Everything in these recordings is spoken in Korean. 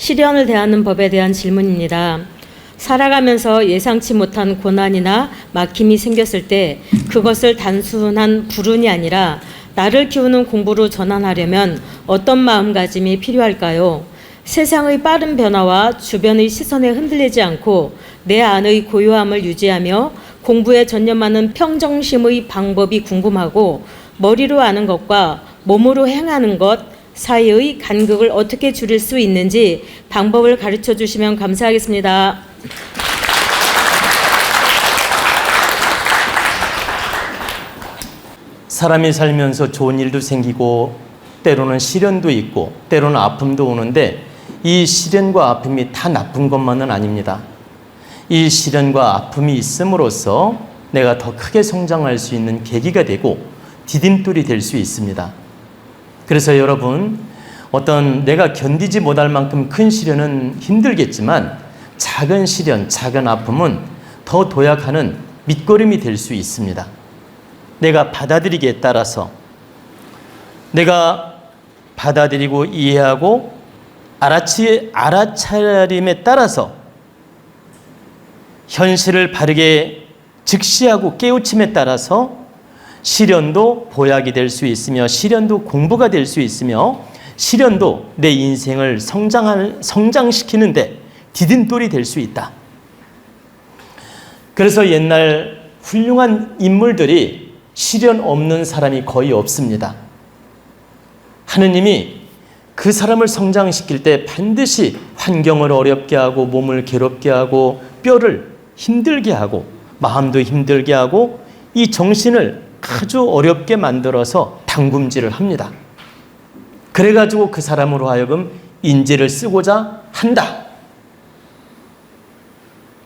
시련을 대하는 법에 대한 질문입니다. 살아가면서 예상치 못한 고난이나 막힘이 생겼을 때 그것을 단순한 불운이 아니라 나를 키우는 공부로 전환하려면 어떤 마음가짐이 필요할까요? 세상의 빠른 변화와 주변의 시선에 흔들리지 않고 내 안의 고요함을 유지하며 공부에 전념하는 평정심의 방법이 궁금하고, 머리로 아는 것과 몸으로 행하는 것 사이의 간극을 어떻게 줄일 수 있는지 방법을 가르쳐 주시면 감사하겠습니다. 사람이 살면서 좋은 일도 생기고 때로는 시련도 있고 때로는 아픔도 오는데, 이 시련과 아픔이 다 나쁜 것만은 아닙니다. 이 시련과 아픔이 있음으로써 내가 더 크게 성장할 수 있는 계기가 되고 디딤돌이 될 수 있습니다. 그래서 여러분, 어떤 내가 견디지 못할 만큼 큰 시련은 힘들겠지만 작은 시련, 작은 아픔은 더 도약하는 밑거름이 될 수 있습니다. 내가 받아들이기에 따라서, 내가 받아들이고 이해하고 알아차림에 따라서, 현실을 바르게 직시하고 깨우침에 따라서 시련도 보약이 될 수 있으며 시련도 공부가 될 수 있으며 시련도 내 인생을 성장시키는데 디딤돌이 될 수 있다. 그래서 옛날 훌륭한 인물들이 시련 없는 사람이 거의 없습니다. 하느님이 그 사람을 성장시킬 때 반드시 환경을 어렵게 하고 몸을 괴롭게 하고 뼈를 힘들게 하고 마음도 힘들게 하고 이 정신을 아주 어렵게 만들어서 당금질을 합니다. 그래가지고 그 사람으로 하여금 인재를 쓰고자 한다.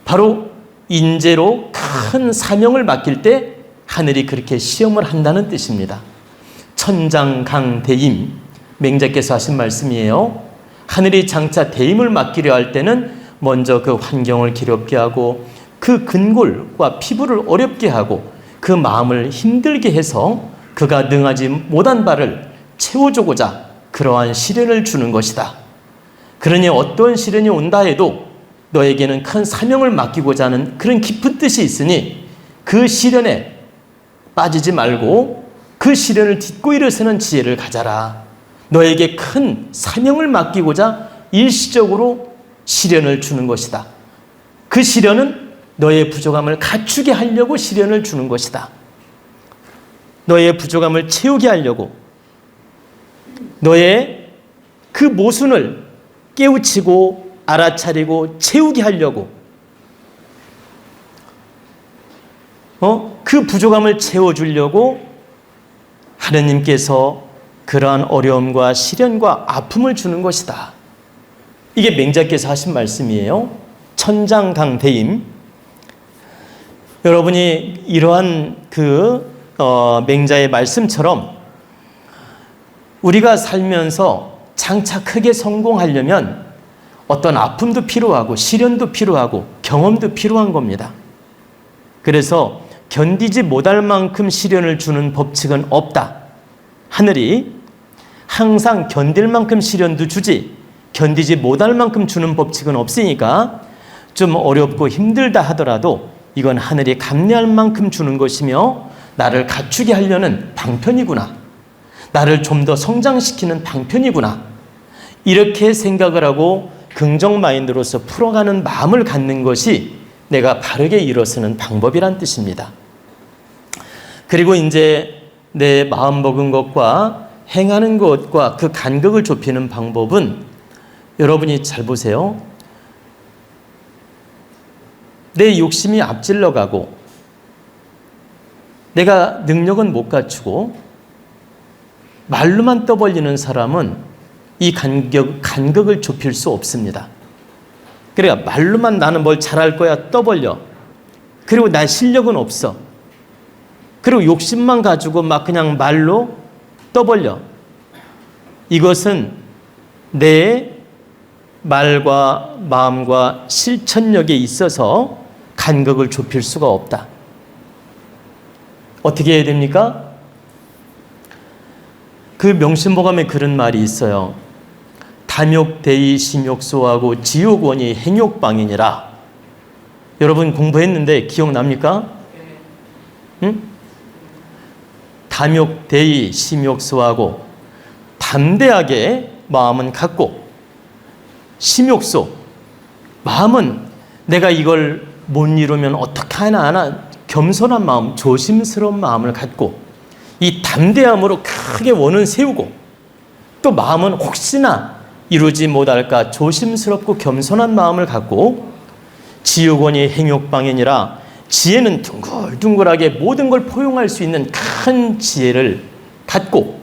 바로 인재로 큰 사명을 맡길 때 하늘이 그렇게 시험을 한다는 뜻입니다. 천장강대임, 맹자께서 하신 말씀이에요. 하늘이 장차 대임을 맡기려 할 때는 먼저 그 환경을 괴롭게 하고 그 근골과 피부를 어렵게 하고 그 마음을 힘들게 해서 그가 능하지 못한 바를 채워주고자 그러한 시련을 주는 것이다. 그러니 어떤 시련이 온다 해도 너에게는 큰 사명을 맡기고자 하는 그런 깊은 뜻이 있으니 그 시련에 빠지지 말고 그 시련을 딛고 일어서는 지혜를 가져라. 너에게 큰 사명을 맡기고자 일시적으로 시련을 주는 것이다. 그 시련은 너의 부족함을 갖추게 하려고 시련을 주는 것이다. 너의 부족함을 채우게 하려고, 너의 그 모순을 깨우치고 알아차리고 채우게 하려고, 그 부족함을 채워주려고 하느님께서 그러한 어려움과 시련과 아픔을 주는 것이다. 이게 맹자께서 하신 말씀이에요. 천장강대임. 여러분이 이러한 맹자의 말씀처럼 우리가 살면서 장차 크게 성공하려면 어떤 아픔도 필요하고 시련도 필요하고 경험도 필요한 겁니다. 그래서 견디지 못할 만큼 시련을 주는 법칙은 없다. 하늘이 항상 견딜 만큼 시련도 주지 견디지 못할 만큼 주는 법칙은 없으니까 좀 어렵고 힘들다 하더라도 이건 하늘이 감내할 만큼 주는 것이며 나를 갖추게 하려는 방편이구나. 나를 좀 더 성장시키는 방편이구나. 이렇게 생각을 하고 긍정 마인드로서 풀어가는 마음을 갖는 것이 내가 바르게 일어서는 방법이란 뜻입니다. 그리고 이제 내 마음 먹은 것과 행하는 것과 그 간격을 좁히는 방법은 여러분이 잘 보세요. 내 욕심이 앞질러 가고 내가 능력은 못 갖추고 말로만 떠벌리는 사람은 이 간격을 좁힐 수 없습니다. 그러니까 말로만 나는 뭘 잘할 거야 떠벌려. 그리고 나 실력은 없어. 그리고 욕심만 가지고 막 그냥 말로 떠벌려. 이것은 내 말과 마음과 실천력에 있어서 간격을 좁힐 수가 없다. 어떻게 해야 됩니까? 그 명심보감에 그런 말이 있어요. 탐욕대의 심욕소하고 지옥원이 행욕방이니라. 여러분 공부했는데 기억납니까? 응? 탐욕대의 심욕소하고 담대하게 마음은 갖고, 심욕소, 마음은 내가 이걸 못 이루면 어떻게 하나 겸손한 마음, 조심스러운 마음을 갖고, 이 담대함으로 크게 원은 세우고, 또 마음은 혹시나 이루지 못할까 조심스럽고 겸손한 마음을 갖고, 지옥원이 행욕방이니라. 지혜는 둥글둥글하게 모든 걸 포용할 수 있는 큰 지혜를 갖고,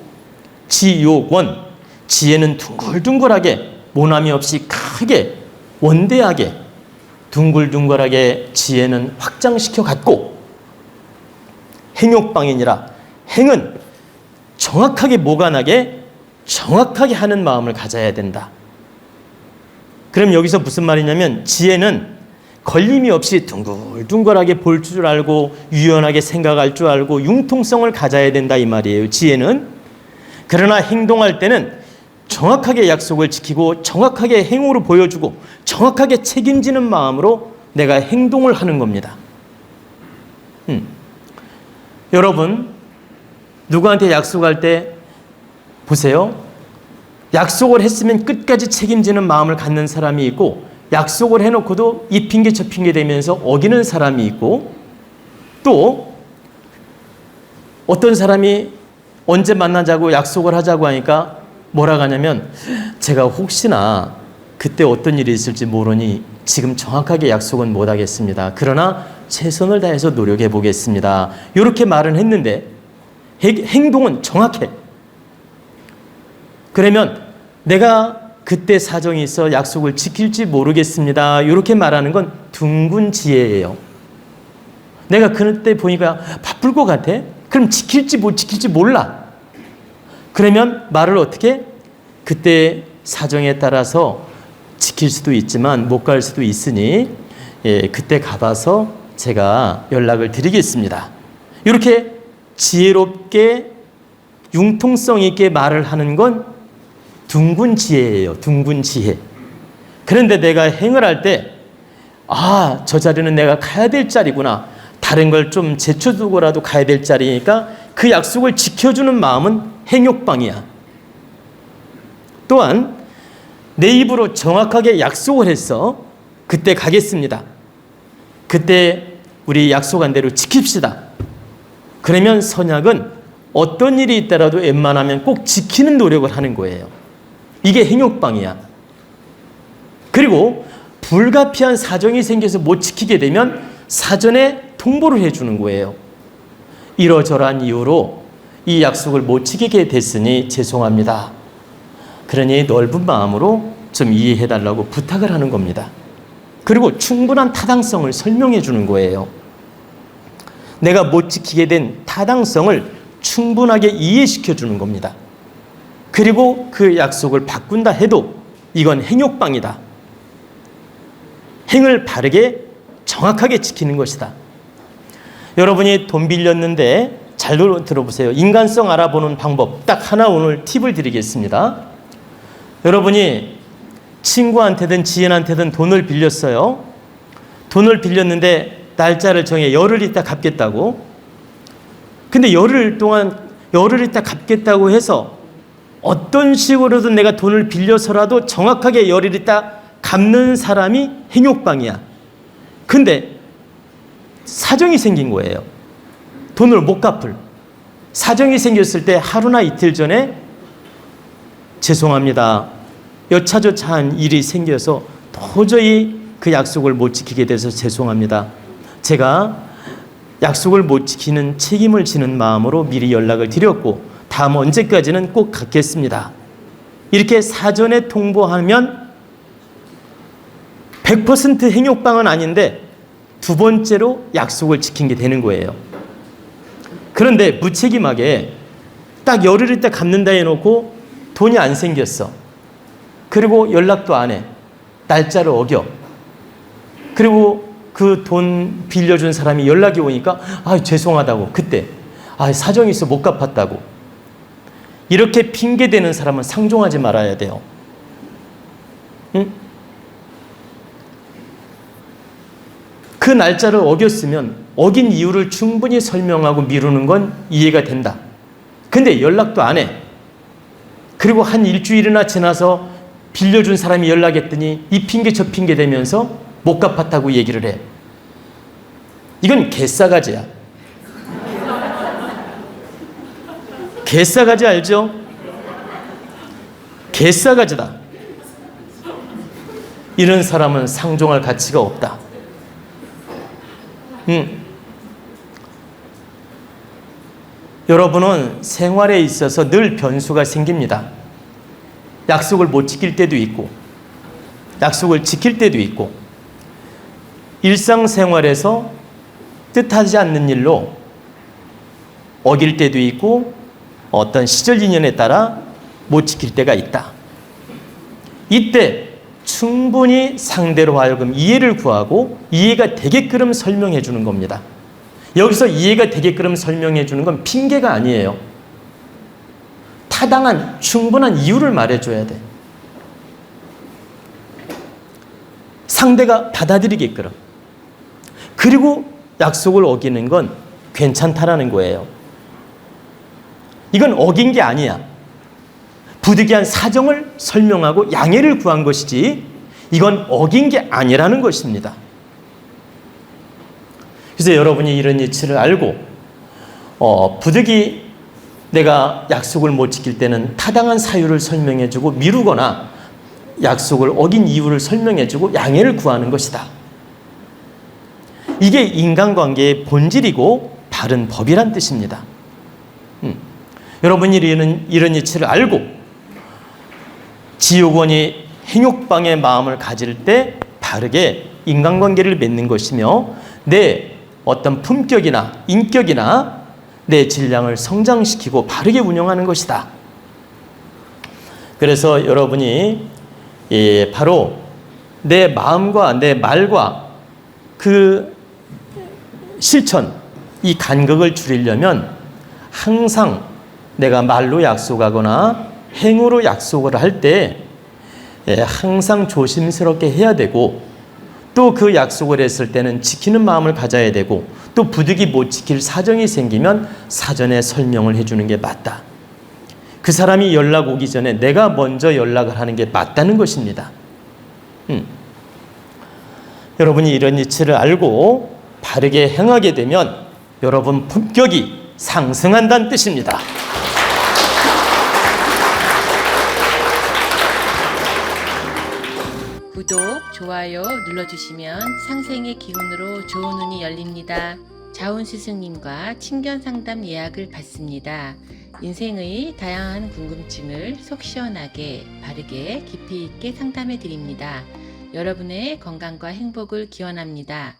지옥원, 지혜는 둥글둥글하게 모남이 없이 크게 원대하게 둥글둥글하게 지혜는 확장시켜 갖고, 행욕방이니라. 행은 정확하게 모관하게 정확하게 하는 마음을 가져야 된다. 그럼 여기서 무슨 말이냐면, 지혜는 걸림이 없이 둥글둥글하게 볼 줄 알고 유연하게 생각할 줄 알고 융통성을 가져야 된다 이 말이에요. 지혜는. 그러나 행동할 때는 정확하게 약속을 지키고 정확하게 행으로 보여주고 정확하게 책임지는 마음으로 내가 행동을 하는 겁니다. 여러분, 누구한테 약속할 때 보세요. 약속을 했으면 끝까지 책임지는 마음을 갖는 사람이 있고, 약속을 해놓고도 이 핑계 저 핑계 대면서 어기는 사람이 있고, 또 어떤 사람이 언제 만나자고 약속을 하자고 하니까 뭐라고 하냐면, 제가 혹시나 그때 어떤 일이 있을지 모르니 지금 정확하게 약속은 못 하겠습니다. 그러나 최선을 다해서 노력해 보겠습니다. 이렇게 말은 했는데 행동은 정확해. 그러면 내가 그때 사정이 있어 약속을 지킬지 모르겠습니다. 이렇게 말하는 건 둥근 지혜예요. 내가 그때 보니까 바쁠 것 같아? 그럼 지킬지 못 지킬지 몰라. 그러면 말을 어떻게? 그때 사정에 따라서 지킬 수도 있지만 못 갈 수도 있으니 그때 가봐서 제가 연락을 드리겠습니다. 이렇게 지혜롭게 융통성 있게 말을 하는 건 둥근 지혜예요. 둥근 지혜. 그런데 내가 행을 할 때, 저 자리는 내가 가야 될 자리구나. 다른 걸 좀 제쳐두고라도 가야 될 자리니까 그 약속을 지켜주는 마음은 행욕방이야. 또한 내 입으로 정확하게 약속을 해서 그때 가겠습니다. 그때 우리 약속한 대로 지킵시다. 그러면 선약은 어떤 일이 있더라도 웬만하면 꼭 지키는 노력을 하는 거예요. 이게 행욕방이야. 그리고 불가피한 사정이 생겨서 못 지키게 되면 사전에 통보를 해주는 거예요. 이러저러한 이유로 이 약속을 못 지키게 됐으니 죄송합니다. 그러니 넓은 마음으로 좀 이해해달라고 부탁을 하는 겁니다. 그리고 충분한 타당성을 설명해 주는 거예요. 내가 못 지키게 된 타당성을 충분하게 이해시켜 주는 겁니다. 그리고 그 약속을 바꾼다 해도 이건 행욕방이다. 행을 바르게 정확하게 지키는 것이다. 여러분이 돈 빌렸는데 잘 들어보세요. 인간성 알아보는 방법 딱 하나 오늘 팁을 드리겠습니다. 여러분이 친구한테든 지인한테든 돈을 빌렸어요. 돈을 빌렸는데 날짜를 정해 열흘 있다 갚겠다고. 근데 열흘 있다 갚겠다고 해서 어떤 식으로든 내가 돈을 빌려서라도 정확하게 열흘 있다 갚는 사람이 행욕방이야. 근데 사정이 생긴 거예요. 돈을 못 갚을. 사정이 생겼을 때 하루나 이틀 전에 죄송합니다. 여차저차한 일이 생겨서 도저히 그 약속을 못 지키게 돼서 죄송합니다. 제가 약속을 못 지키는 책임을 지는 마음으로 미리 연락을 드렸고 다음 언제까지는 꼭 갚겠습니다. 이렇게 사전에 통보하면 100% 행욕방은 아닌데 두 번째로 약속을 지킨 게 되는 거예요. 그런데 무책임하게 딱 열흘 있다 갚는다 해놓고 돈이 안 생겼어. 그리고 연락도 안 해. 날짜를 어겨. 그리고 그 돈 빌려준 사람이 연락이 오니까 죄송하다고. 그때 사정이 있어 못 갚았다고. 이렇게 핑계대는 사람은 상종하지 말아야 돼요. 그 날짜를 어겼으면 어긴 이유를 충분히 설명하고 미루는 건 이해가 된다. 근데 연락도 안 해. 그리고 한 일주일이나 지나서 빌려준 사람이 연락했더니 이 핑계 저 핑계 대면서 못 갚았다고 얘기를 해. 이건 개싸가지야. 개싸가지 알죠? 개싸가지다. 이런 사람은 상종할 가치가 없다. 여러분은 생활에 있어서 늘 변수가 생깁니다. 약속을 못 지킬 때도 있고, 약속을 지킬 때도 있고, 일상생활에서 뜻하지 않는 일로 어길 때도 있고, 어떤 시절 인연에 따라 못 지킬 때가 있다. 이때 충분히 상대로 하여금 이해를 구하고 이해가 되게끔 설명해 주는 겁니다. 여기서 이해가 되게끔 설명해 주는 건 핑계가 아니에요. 타당한 충분한 이유를 말해줘야 돼. 상대가 받아들이게끔. 그리고 약속을 어기는 건 괜찮다라는 거예요. 이건 어긴 게 아니야. 부득이한 사정을 설명하고 양해를 구한 것이지 이건 어긴 게 아니라는 것입니다. 그래서 여러분이 이런 이치를 알고 부득이 내가 약속을 못 지킬 때는 타당한 사유를 설명해주고 미루거나 약속을 어긴 이유를 설명해주고 양해를 구하는 것이다. 이게 인간관계의 본질이고 바른 법이란 뜻입니다. 여러분이 이런 이치를 알고 지옥원이 행욕방의 마음을 가질 때 바르게 인간관계를 맺는 것이며 내 어떤 품격이나 인격이나 내 질량을 성장시키고 바르게 운영하는 것이다. 그래서 여러분이 바로 내 마음과 내 말과 그 실천, 이 간극을 줄이려면 항상 내가 말로 약속하거나 행으로 약속을 할 때 항상 조심스럽게 해야 되고 또 그 약속을 했을 때는 지키는 마음을 가져야 되고 또 부득이 못 지킬 사정이 생기면 사전에 설명을 해주는 게 맞다. 그 사람이 연락 오기 전에 내가 먼저 연락을 하는 게 맞다는 것입니다. 여러분이 이런 이치를 알고 바르게 행하게 되면 여러분 품격이 상승한다는 뜻입니다. 구독, 좋아요 눌러주시면 상생의 기운으로 좋은 운이 열립니다. 자운 스승님과 친견 상담 예약을 받습니다. 인생의 다양한 궁금증을 속 시원하게, 바르게, 깊이 있게 상담해 드립니다. 여러분의 건강과 행복을 기원합니다.